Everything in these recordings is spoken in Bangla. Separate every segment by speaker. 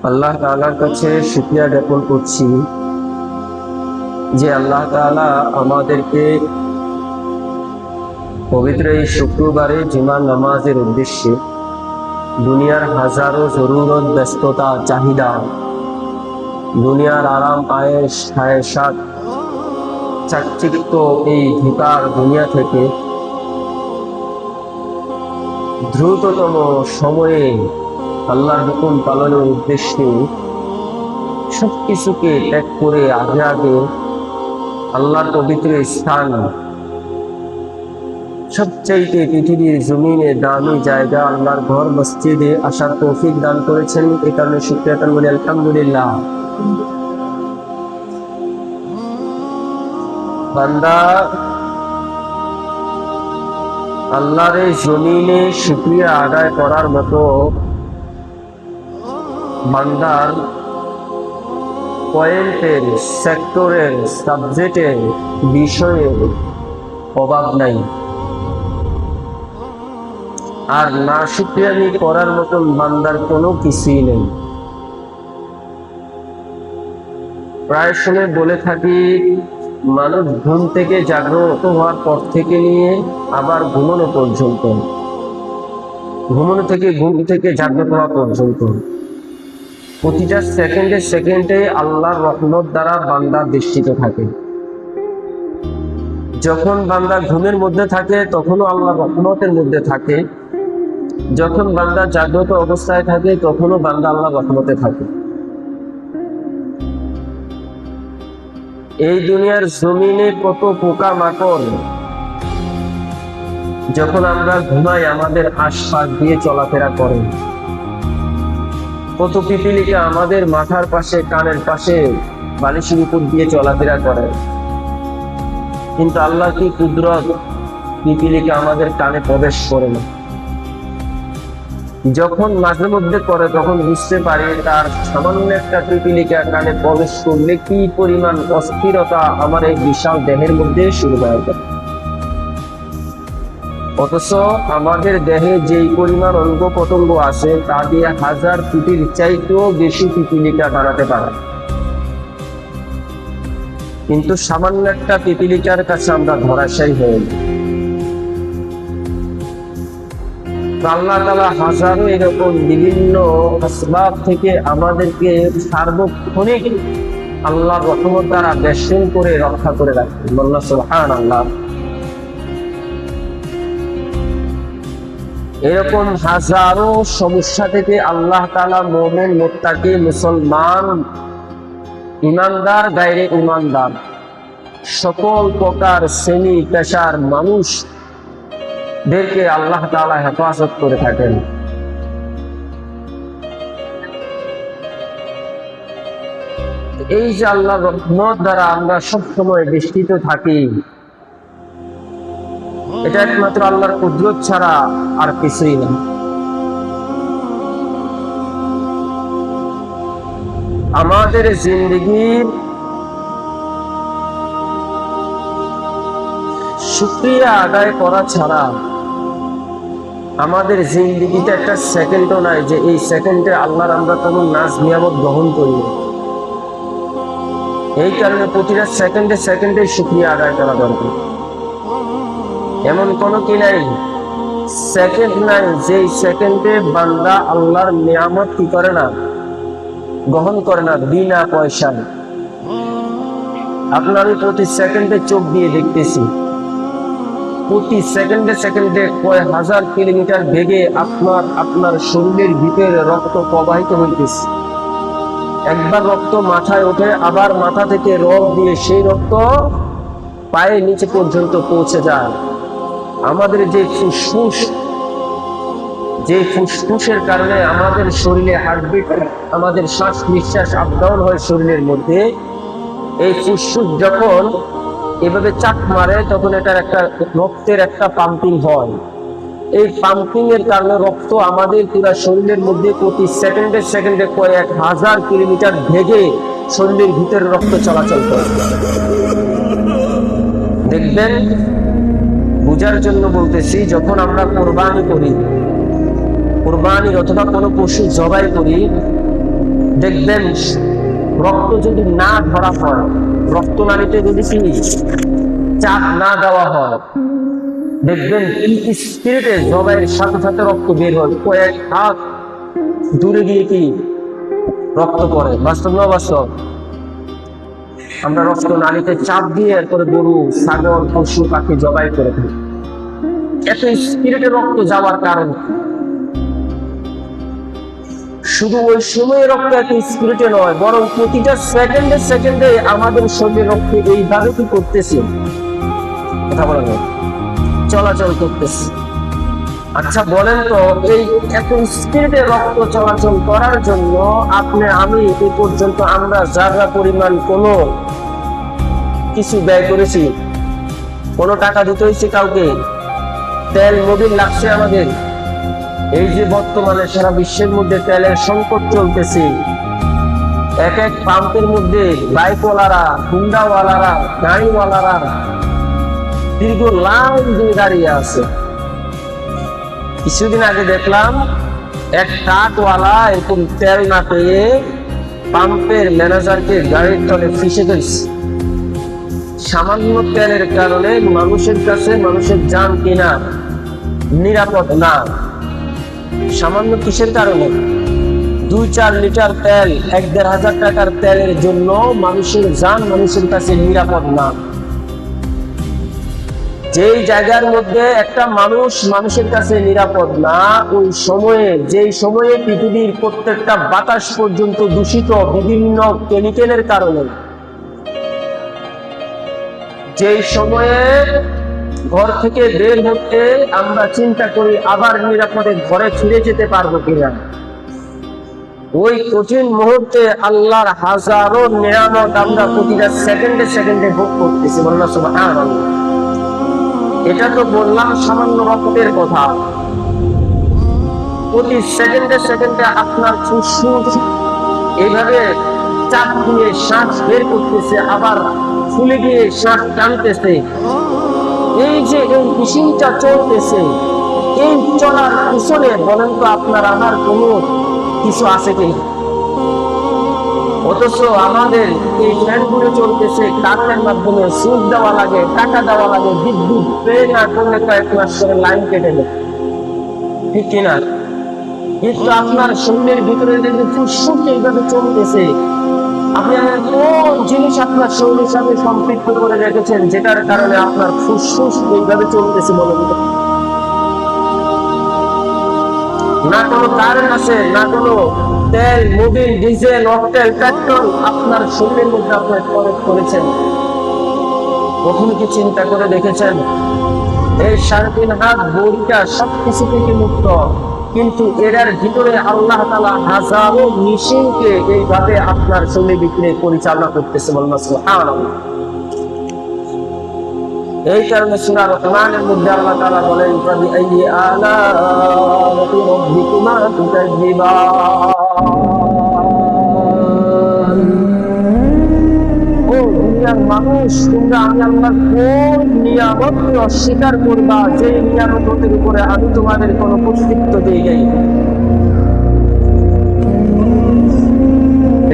Speaker 1: আল্লাহ তাআলার কাছে শুকরিয়া জ্ঞাপন করছি যে আল্লাহ তাআলা আমাদেরকে পবিত্র এই শুক্রবারে জুমার নামাজের উদ্দেশ্যে দুনিয়ার হাজারো জরুরত, ব্যস্ততা, চাহিদা, দুনিয়ার আরাম, আয়েশ, হায়েশাত, চাকচিক্য এই ধোঁকার দুনিয়া থেকে দ্রুততম সময়ে আল্লাহর হুকুম পালনের উদ্দেশ্যে সবকিছুকে ত্যাগ করে আগে আগে আল্লাহর পবিত্র স্থান, সবচাইতে পৃথিবীর জমিনে দামি জায়গা আল্লাহর ঘর মসজিদে আসার তৌফিক দান করেছেন। এই কারণে শুকরিয়া বলি আলহামদুলিল্লাহ। বান্দা আল্লাহর এই জমিনে শুকরিয়া আদায় করার মতো বান্দার পয়েন্টের, সেক্টরের, সাবজেক্টের, বিষয়ের অভাব নাই। আর না শুকরিয়ানি করার মতন বান্দার কোনো কিছুই নেই। প্রায় সময় বলে থাকি, মানুষ ঘুম থেকে জাগ্রত হওয়ার পর থেকে নিয়ে আবার ঘুমানো পর্যন্ত, ঘুমানো থেকে ঘুম থেকে জাগ্রত হওয়া পর্যন্ত প্রতিটা সেকেন্ডে সেকেন্ডে আল্লাহর রহমত দ্বারা বান্দা বেষ্টিত থাকে। যখন বান্দা ঘুমের মধ্যে থাকে তখনও আল্লাহর রহমতের মধ্যে থাকে, যখন বান্দা জাগ্রত অবস্থায় থাকে তখনও বান্দা আল্লাহর রহমতে থাকে। এই দুনিয়ার জমিনে কত পোকা মাকড় যখন আমরা ঘুমাই আমাদের আশপাশ দিয়ে চলাফেরা করে, কত পিপিলিকা আমাদের মাথার পাশে, কানের পাশে, বালিশের উপর দিয়ে চলাফেরা করে। কিন্তু আল্লাহ কি কুদরত, পিপিলিকা আমাদের কানে প্রবেশ করে না। যখন মাঝে মধ্যে করে তখন বুঝতে পারি তার সামান্য একটা পিপিলিকা কানে প্রবেশ করলে কি পরিমাণ অস্থিরতা আমার এই বিশাল দেহের মধ্যে শুরু হয়ে যায়। অথচ আমাদের দেহে যেই পরিমাণ অঙ্গ প্রত্যঙ্গ আছে তা দিয়ে 1000 কোটির চাইতেও বেশি পিপিলিকা বানাতে পারে। কিন্তু সামান্য একটা পিপিলিকার কাছে আমরা ধরাশায়ী হয়ে যাই। আল্লাহ তাআলা হাজারো এরকম বিভিন্ন আসবাব থেকে আমাদেরকে সার্বক্ষণিক আল্লাহর রহমত দ্বারা বেষ্টন করে রক্ষা করে রাখেন। আল্লাহ সুবহানাল্লাহ। এরকম হাজারো সমস্যা থেকে আল্লাহ তাআলা মুমিন, মুত্তাকি, মুসলমান, ইমানদার, গায়রে ইমানদার সকল প্রকার শ্রেণী পেশার মানুষদেরকে আল্লাহ তাআলা হেফাজত করে থাকেন। এই যে আল্লাহর রহমত দ্বারা আমরা সবসময় বেষ্টিত থাকি, এটা একমাত্র আল্লাহর কুদরত ছাড়া আর কিছুই না। আমাদের জিন্দেগির শুকরিয়া আদায় করা ছাড়া আমাদের জিন্দেগিতে একটা সেকেন্ডও নাই যে এই সেকেন্ডে আল্লাহর আমরা কোনো নাজ নিয়ামত গ্রহণ করি। এই কারণে প্রতিটা সেকেন্ডে সেকেন্ডে শুকরিয়া আদায় করা দরকার। এমন কোনো কি নাই, সেকেন্ড নাই যে সেকেন্ডে বান্দা আল্লাহর নিয়ামত কি করে না, গ্রহণ করে না বিনা পয়সায়। আপনার প্রতি সেকেন্ডে চোখ দিয়ে দেখতেছি, প্রতি সেকেন্ডে সেকেন্ডে কয়েক হাজার কিলোমিটার বেগে আপনার শরীরের ভিতরে রক্ত প্রবাহিত হইতেছে। একবার রক্ত মাথায় ওঠে, আবার মাথা থেকে রগ দিয়ে সেই রক্ত পায়ের নিচে পর্যন্ত পৌঁছে যায়। আমাদের যে ফুসফুসের কারণে আমাদের শরীরে হার্টবিট, আমাদের শ্বাস নিঃশ্বাস আপ ডাউন হয় শরীরের মধ্যে, এই ফুসফুস যখন এভাবে চাপ মারে তখন এটার একটা রক্তের একটা পাম্পিং হয়। এই পাম্পিং এর কারণে রক্ত আমাদের পুরো শরীরের মধ্যে প্রতি সেকেন্ডে সেকেন্ডে কয়েক হাজার কিলোমিটার বেগে শরীরের ভিতরে রক্ত চলাচল করে। দেখবেন, বুঝার জন্য বলতেছি, যখন আমরা কোরবানি করি, কোরবানি অথবা কোনো পশু জবাই করি, দেখবেন রক্ত যদি না ধরা হয়, রক্তনালীতে যদি চাপ না দেওয়া হয়, দেখবেন স্পিরিটে জবাইয়ের সাথে সাথে রক্ত বের হয়, কয়েক হাত দূরে গিয়ে রক্ত পড়ে। বাস্তব না বাস্তব? আমরা রক্ত নালীতে চাপ দিয়ে এরপরে গরু, ছাগল, পশু পাখি জবাই করে থাকি। এত স্পিরিটে রক্ত যাওয়ার কারণ শুধু ওই সময় রক্ত এত স্পিরিটে নয়, বরং প্রতিটা সেকেন্ডে সেকেন্ডে আমাদের শরীরে রক্ত এইভাবে কি করতেছে, কথা বলা যায়, চলাচল করতেছে। আচ্ছা বলেন তো, এই এত স্পিরিটে রক্ত চলাচল করার জন্য আপনি আমি এই পর্যন্ত আমরা যা পরিমাণ কোনো কিছু ব্যয় করেছি? কোনো টাকা দিতে হয়েছে কাউকে? তেল মোবিল লাগছে আমাদের? এই যে বর্তমানে সারা বিশ্বের মধ্যে তেলের সংকট চলতেছে, এক এক পাম্পের মধ্যে বাইকওয়ালারা, হুন্ডাওয়ালারা, গাড়িওয়ালারা দীর্ঘ লাইন দিয়ে দাঁড়িয়ে আছে। কিছুদিন আগে দেখলাম এক ট্রাকওয়ালা এরকম তেল না পেয়ে পাম্পের ম্যানেজারকে গাড়ির তলে ফেসে ফেলছে। সামান্য তেলের কারণে মানুষের কাছে মানুষের জান কিনা নিরাপদ না। সামান্য কিসের কারণে? 2-4 লিটার তেল, 1-1,500 টাকার তেলের জন্য মানুষের জান মানুষের কাছে নিরাপদ না। যেই জায়গার মধ্যে একটা মানুষ মানুষের কাছে নিরাপদ না, ওই সময়ে যেই সময়ে পৃথিবীর প্রত্যেকটা বাতাস পর্যন্ত দূষিত বিভিন্ন কেমিক্যালের কারণে, যেই সময়ে ঘর থেকে বের হতে আমরা চিন্তা করি আবার নিরাপদে ঘরে ফিরে যেতে পারবো কিনা, ওই কঠিন মুহূর্তে আল্লাহর হাজারো নিয়ামত আমরা প্রতিটা সেকেন্ডে সেকেন্ডে ভোগ করতেছি। বললাম সুবহানাল্লাহ। এটা তো বললাম সামান্য রক্তের কথা। প্রতি সেকেন্ডে সেকেন্ডে আপনার ফুসফুস এইভাবে চাপ দিয়ে শ্বাস বের করতেছে, আবার ফুলে গিয়ে শ্বাস টানতেছে। এই যে এই মেশিনটা চলতেছে, এই চলার পিছনে বলেন তো আপনার আমার কোনো কিছু আছে কি? অথচ আমাদের এই ফ্যানগুলো চলতেছে কারেন্টের মাধ্যমে, সুইচ দেওয়া লাগে, টাকা দেওয়া লাগে, বিদ্যুৎ পে না করলে কয়েক মাস করে লাইন কেটে দেয়, ঠিক কিনা? কিন্তু আপনার শরীরের ভিতরে যদি ফুসফুস এইভাবে চলতেছে, আপনি কোন জিনিস আপনার শরীরের সাথে সম্পৃক্ত করে রেখেছেন যেটার কারণে আপনার ফুসফুস এইভাবে চলতেছে? বলুন তো। না কোনো কারেন্ট আছে, না কোনো তেল, মোবিল, ডিজেল, অকটেল, পেট্রোল আপনার শরীরের মধ্যে আপনার প্রয়োগ করেছেন। কখনো কি চিন্তা করে দেখেছেন এই 3.5 হাত বড়িটা সবকিছু থেকে মুক্ত, কিন্তু এর ভিতরে আল্লাহ তাআলা হাজারো মেশিনকে এইভাবে আপনার শরীরের ভিতরে পরিচালনা করতেছে। বলুন সুবহানাল্লাহ। এই কারণে সূরা রহমানের মধ্যে আল্লাহ তাআলা বলেন, ফাবিআইয়ি আলা'i রাব্বিকুমা তুকাযযিবান। ও দুনিয়ার মানুষ, তোমরা আমি আল্লাহর কোন নিয়ামতকে অস্বীকার করবা যে নিয়ামতের উপরে আমি তোমাদের কোনো কর্তৃত্ব দিই নাই?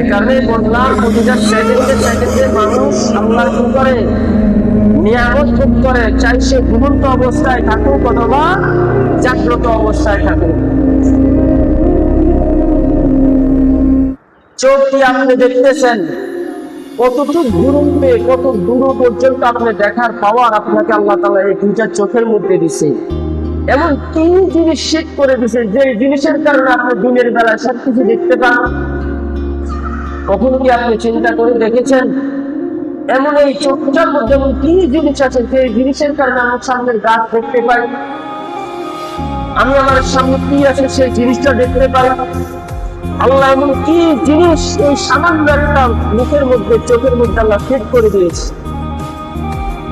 Speaker 1: এই কারণে বললাম প্রতিটা সেকেন্ডে সেকেন্ডে মানুষ আল্লাহর কি করে? নিয়ামত ভোগ করে, চাই সে ঘুমন্ত অবস্থায় থাকুক অথবা জাগ্রত অবস্থায় থাকুক। চোখ দিয়ে আপনি দেখতেছেন, কতটুকু দূরত্বে, কত দূর পর্যন্ত আপনি দেখার পাওয়ার আপনাকে আল্লাহ তাআলা এই দুইটা চোখের মধ্যে দিছে। এমন কি জিনিস শেখ করে দিছে যে জিনিসের কারণে আপনি দিনের বেলায় সবকিছু দেখতে পান? কখনো কি আপনি চিন্তা করে দেখেছেন এমন এই চোখটার মধ্যে এমন কি জিনিস আছে যে জিনিসের কারণে আমার সামনের গাছ দেখতে পাই, আমি আমার সামনে কি আছে সেই জিনিসটা দেখতে পাই? আল্লাহ এমন কি জিনিস এই সামান্য একটা মুখের মধ্যে, চোখের মধ্যে আল্লাহ ফিট করে দিয়েছে।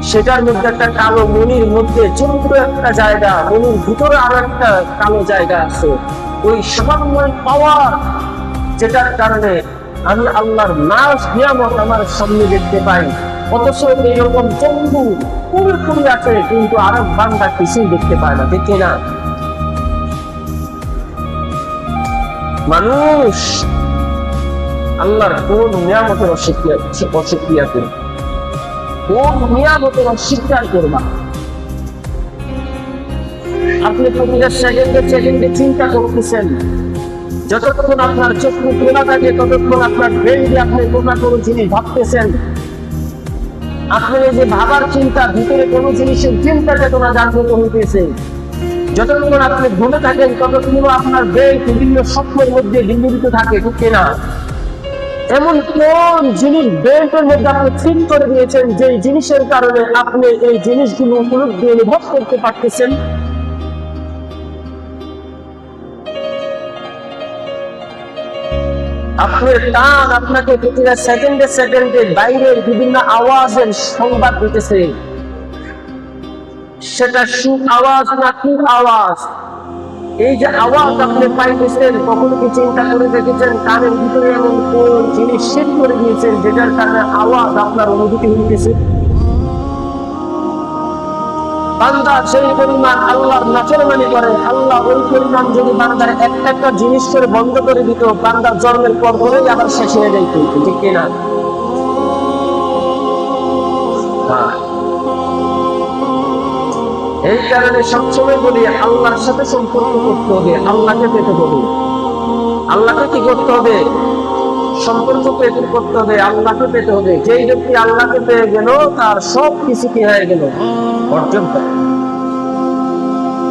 Speaker 1: সেটার মধ্যে একটা কালো মনির মধ্যে ছোট্ট একটা জায়গা, মনির ভিতরে আরো একটা কালো জায়গা আছে। ওই সামান্য পাওয়ার যেটার কারণে আমি আল্লাহর নাজ নিয়ামত আমার সামনে দেখতে পাই, অথচ এইরকম চক্ষু পুরোপুরি আছে কিন্তু আরব বান্দা কিছুই দেখতে পায় না, ঠিক না? মানুষ আল্লাহর কোন নিয়ামতের অস্বীকার করবে, কোন নিয়ামতের অস্বীকার করবা? আপনি প্রতিটা সেকেন্ডে চিন্তা করতেছেন, যতক্ষণ আপনার চক্ষু খোলা থাকে ততক্ষণ আপনার ব্রেন দিয়ে আপনি কোনো জিনিস ভাবতেছেন। আপনি এই যে ভাবার চিন্তা, ভিতরে কোনো জিনিসের চিন্তা চেতনা জাগ্রত হইতেছে। যতক্ষণ আপনি ঘুমে থাকেন ততক্ষণ আপনার ব্রেন বিভিন্ন স্বপ্নের মধ্যে বিন্দুবিত থাকে, ঠিক কিনা? এমন কোন জিনিস ব্রেনের মধ্যে আপনি ঠিক করে দিয়েছেন যে জিনিসের কারণে আপনি এই জিনিসগুলো উপলব্ধি অনুভব করতে পারতেছেন? আপনার কান আপনাকে প্রতিটা সেকেন্ডে বাইরের বিভিন্ন আওয়াজের সংবাদ দিতেছে, সেটা সুখ আওয়াজ না কুক আওয়াজ। এই যে আওয়াজ আপনি পাইতেছেন, কখনো কি চিন্তা করে দেখেছেন কানের ভিতরে এমন কোন জিনিস সেট করে দিয়েছেন যেটার কারণে আওয়াজ আপনার অনুভূতি হইতেছে? বান্দা সেই পরিমাণ আল্লাহর নাফরমানি করে, আল্লাহ ওই পরিমাণ যদি বান্দার একটা জিনিস করে বন্ধ করে দিত, বান্দার জন্মের পর পরেই আবার শেষ হয়ে যাইত, ঠিক কিনা? এই কারণে সবসময় বলি আল্লাহর সাথে সম্পর্ক করতে হবে, আল্লাহকে পেতে হবে। আল্লাহকে কি করতে হবে? সম্পর্ক করতে হবে, আল্লাহকে পেতে হবে। যেই ব্যক্তি আল্লাহকে পেয়ে গেল তার সব কিছু কি হয়ে গেল? অর্জন।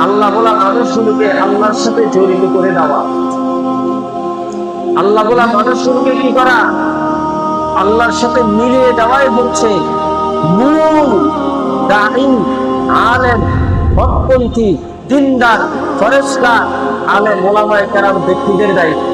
Speaker 1: আল্লাহ বলা মানুষগুলোকে আল্লাহর সাথে জড়িত করে দেওয়া। আল্লাহ বলা মানুষগুলোকে কি করা? আল্লাহর সাথে মিলিয়ে দেওয়াই হচ্ছে মূল দাঈ, আলেম, হকপন্থী, দিনদার, ফরেজগার, আলেম, ওলামায়ে কেরাম ব্যক্তিদের দায়িত্ব।